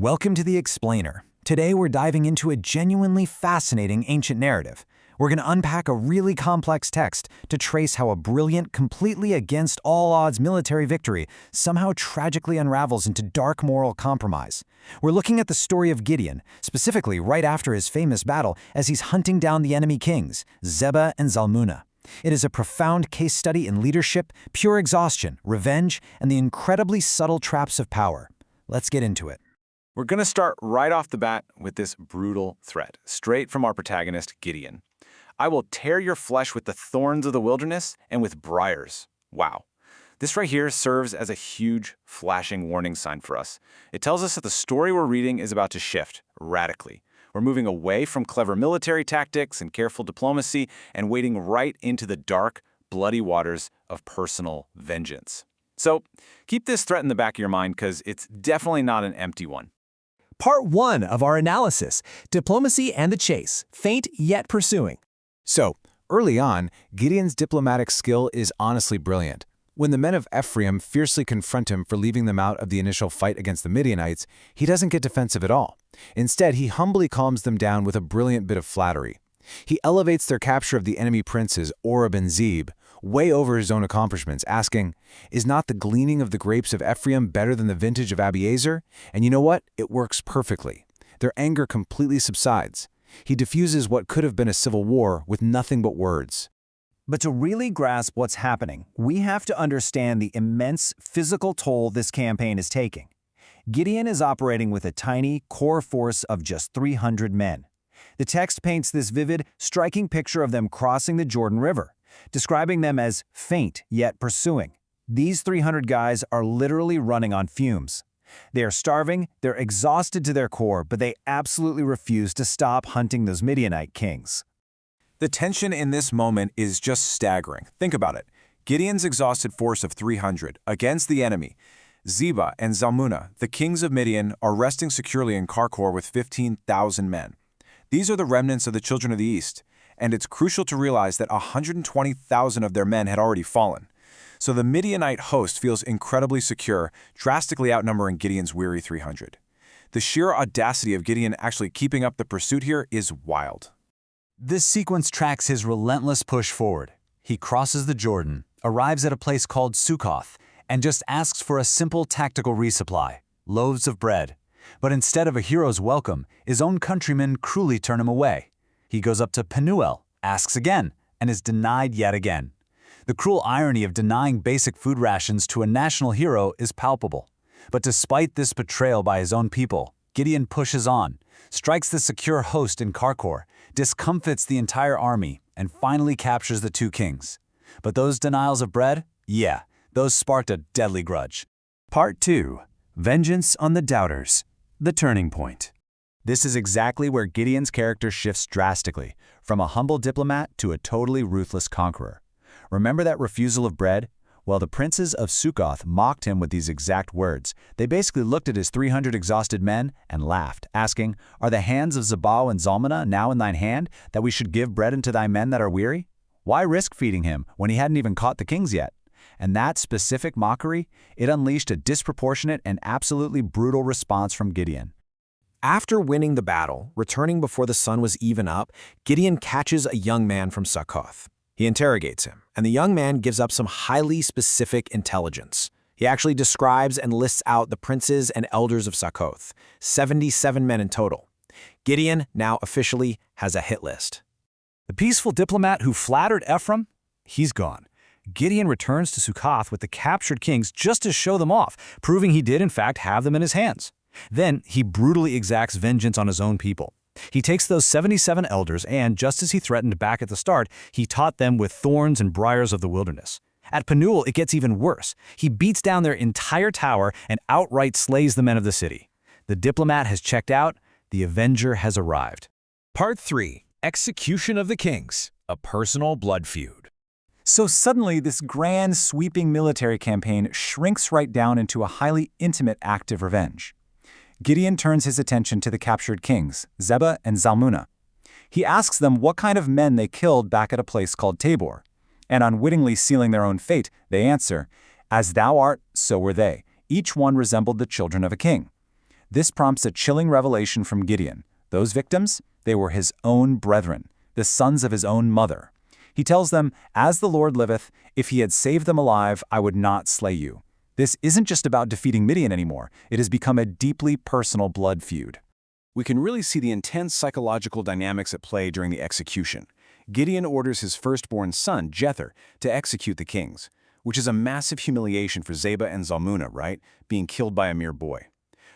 Welcome to The Explainer. Today we're diving into a genuinely fascinating ancient narrative. We're going to unpack a really complex text to trace how a brilliant, completely against all odds military victory somehow tragically unravels into dark moral compromise. We're looking at the story of Gideon, specifically right after his famous battle as he's hunting down the enemy kings, Zebah and Zalmunna. It is a profound case study in leadership, pure exhaustion, revenge, and the incredibly subtle traps of power. Let's get into it. We're going to start right off the bat with this brutal threat, straight from our protagonist, Gideon. I will tear your flesh with the thorns of the wilderness and with briars. Wow. This right here serves as a huge, flashing warning sign for us. It tells us that the story we're reading is about to shift radically. We're moving away from clever military tactics and careful diplomacy and wading right into the dark, bloody waters of personal vengeance. So keep this threat in the back of your mind because it's definitely not an empty one. Part 1 of our analysis, Diplomacy and the Chase, Faint Yet Pursuing. So, early on, Gideon's diplomatic skill is honestly brilliant. When the men of Ephraim fiercely confront him for leaving them out of the initial fight against the Midianites, he doesn't get defensive at all. Instead, he humbly calms them down with a brilliant bit of flattery. He elevates their capture of the enemy princes, Oreb and Zeb, way over his own accomplishments, asking, "Is not the gleaning of the grapes of Ephraim better than the vintage of Abiezer?" And you know what? It works perfectly. Their anger completely subsides. He diffuses what could have been a civil war with nothing but words. But to really grasp what's happening, we have to understand the immense physical toll this campaign is taking. Gideon is operating with a tiny core force of just 300 men. The text paints this vivid, striking picture of them crossing the Jordan River, describing them as faint yet pursuing. These 300 guys are literally running on fumes. They are starving, they're exhausted to their core, but they absolutely refuse to stop hunting those Midianite kings. The tension in this moment is just staggering. Think about it. Gideon's exhausted force of 300 against the enemy. Zebah and Zalmunna, the kings of Midian, are resting securely in Karkor with 15,000 men. These are the remnants of the children of the East, and it's crucial to realize that 120,000 of their men had already fallen. So the Midianite host feels incredibly secure, drastically outnumbering Gideon's weary 300. The sheer audacity of Gideon actually keeping up the pursuit here is wild. This sequence tracks his relentless push forward. He crosses the Jordan, arrives at a place called Succoth, and just asks for a simple tactical resupply, loaves of bread. But instead of a hero's welcome, his own countrymen cruelly turn him away. He goes up to Penuel, asks again, and is denied yet again. The cruel irony of denying basic food rations to a national hero is palpable. But despite this betrayal by his own people, Gideon pushes on, strikes the secure host in Karkor, discomfits the entire army, and finally captures the two kings. But those denials of bread? Yeah, those sparked a deadly grudge. Part 2, Vengeance on the Doubters, the Turning Point. This is exactly where Gideon's character shifts drastically, from a humble diplomat to a totally ruthless conqueror. Remember that refusal of bread? Well, the princes of Succoth mocked him with these exact words. They basically looked at his 300 exhausted men and laughed, asking, "Are the hands of Zebah and Zalmunna now in thine hand, that we should give bread unto thy men that are weary?" Why risk feeding him when he hadn't even caught the kings yet? And that specific mockery, it unleashed a disproportionate and absolutely brutal response from Gideon. After winning the battle, returning before the sun was even up, Gideon catches a young man from Succoth. He interrogates him, and the young man gives up some highly specific intelligence. He actually describes and lists out the princes and elders of Succoth, 77 men in total. Gideon now officially has a hit list. The peaceful diplomat who flattered Ephraim? He's gone. Gideon returns to Succoth with the captured kings just to show them off, proving he did in fact have them in his hands. Then he brutally exacts vengeance on his own people. He takes those 77 elders and, just as he threatened back at the start, he taught them with thorns and briars of the wilderness. At Penuel, it gets even worse. He beats down their entire tower and outright slays the men of the city. The diplomat has checked out. The avenger has arrived. Part 3, Execution of the Kings, a personal blood feud. So suddenly, this grand, sweeping military campaign shrinks right down into a highly intimate act of revenge. Gideon turns his attention to the captured kings, Zebah and Zalmunna. He asks them what kind of men they killed back at a place called Tabor. And unwittingly sealing their own fate, they answer, "As thou art, so were they. Each one resembled the children of a king." This prompts a chilling revelation from Gideon. Those victims, they were his own brethren, the sons of his own mother. He tells them, "As the Lord liveth, if he had saved them alive, I would not slay you." This isn't just about defeating Midian anymore. It has become a deeply personal blood feud. We can really see the intense psychological dynamics at play during the execution. Gideon orders his firstborn son, Jether, to execute the kings, which is a massive humiliation for Zebah and Zalmunna, right? Being killed by a mere boy.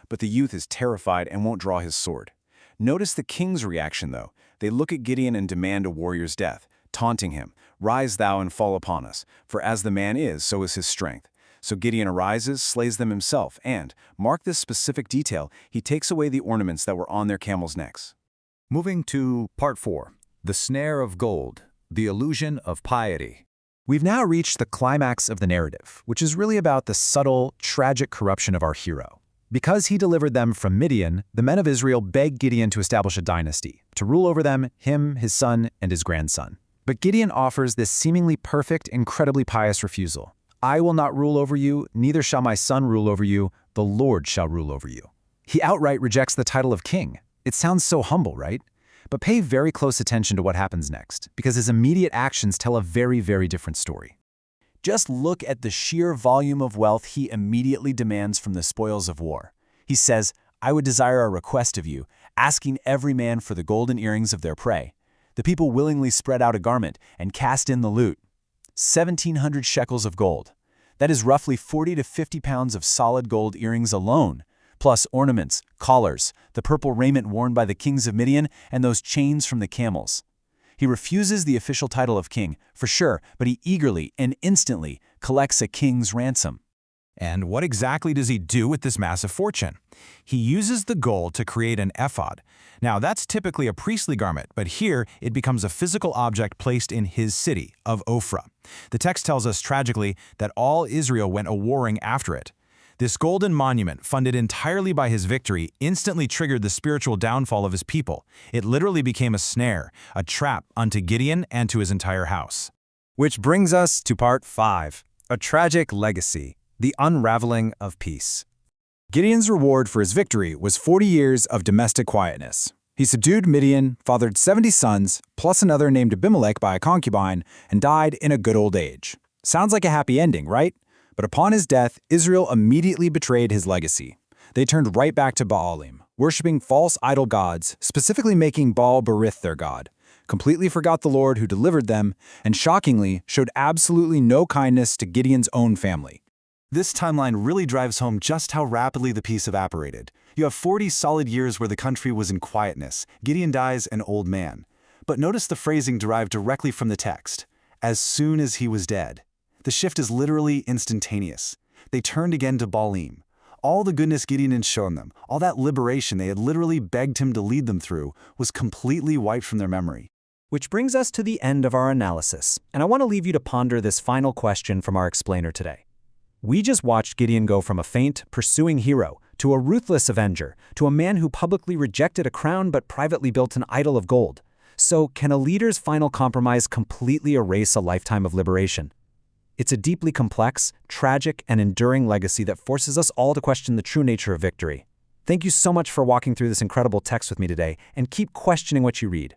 But the youth is terrified and won't draw his sword. Notice the king's reaction, though. They look at Gideon and demand a warrior's death, taunting him, "Rise thou and fall upon us, for as the man is, so is his strength." So Gideon arises, slays them himself, and, mark this specific detail, he takes away the ornaments that were on their camels' necks. Moving to Part 4, The Snare of Gold, the Illusion of Piety. We've now reached the climax of the narrative, which is really about the subtle, tragic corruption of our hero. Because he delivered them from Midian, the men of Israel begged Gideon to establish a dynasty, to rule over them, him, his son, and his grandson. But Gideon offers this seemingly perfect, incredibly pious refusal. "I will not rule over you, neither shall my son rule over you, the Lord shall rule over you." He outright rejects the title of king. It sounds so humble, right? But pay very close attention to what happens next, because his immediate actions tell a very, very different story. Just look at the sheer volume of wealth he immediately demands from the spoils of war. He says, "I would desire a request of you, asking every man for the golden earrings of their prey." The people willingly spread out a garment and cast in the loot. 1,700 shekels of gold. That is roughly 40 to 50 pounds of solid gold earrings alone, plus ornaments, collars, the purple raiment worn by the kings of Midian, and those chains from the camels. He refuses the official title of king, for sure, but he eagerly and instantly collects a king's ransom. And what exactly does he do with this massive fortune? He uses the gold to create an ephod. Now, that's typically a priestly garment, but here it becomes a physical object placed in his city of Ophrah. The text tells us tragically that all Israel went a-warring after it. This golden monument, funded entirely by his victory, instantly triggered the spiritual downfall of his people. It literally became a snare, a trap unto Gideon and to his entire house. Which brings us to Part 5, a tragic legacy, the unraveling of peace. Gideon's reward for his victory was 40 years of domestic quietness. He subdued Midian, fathered 70 sons, plus another named Abimelech by a concubine, and died in a good old age. Sounds like a happy ending, right? But upon his death, Israel immediately betrayed his legacy. They turned right back to Baalim, worshipping false idol gods, specifically making Baal-berith their god, completely forgot the Lord who delivered them, and shockingly showed absolutely no kindness to Gideon's own family. This timeline really drives home just how rapidly the peace evaporated. You have 40 solid years where the country was in quietness. Gideon dies an old man. But notice the phrasing derived directly from the text. As soon as he was dead. The shift is literally instantaneous. They turned again to Baalim. All the goodness Gideon had shown them, all that liberation they had literally begged him to lead them through, was completely wiped from their memory. Which brings us to the end of our analysis, and I want to leave you to ponder this final question from our explainer today. We just watched Gideon go from a faint, pursuing hero to a ruthless avenger, to a man who publicly rejected a crown but privately built an idol of gold. So, can a leader's final compromise completely erase a lifetime of liberation? It's a deeply complex, tragic, and enduring legacy that forces us all to question the true nature of victory. Thank you so much for walking through this incredible text with me today, and keep questioning what you read.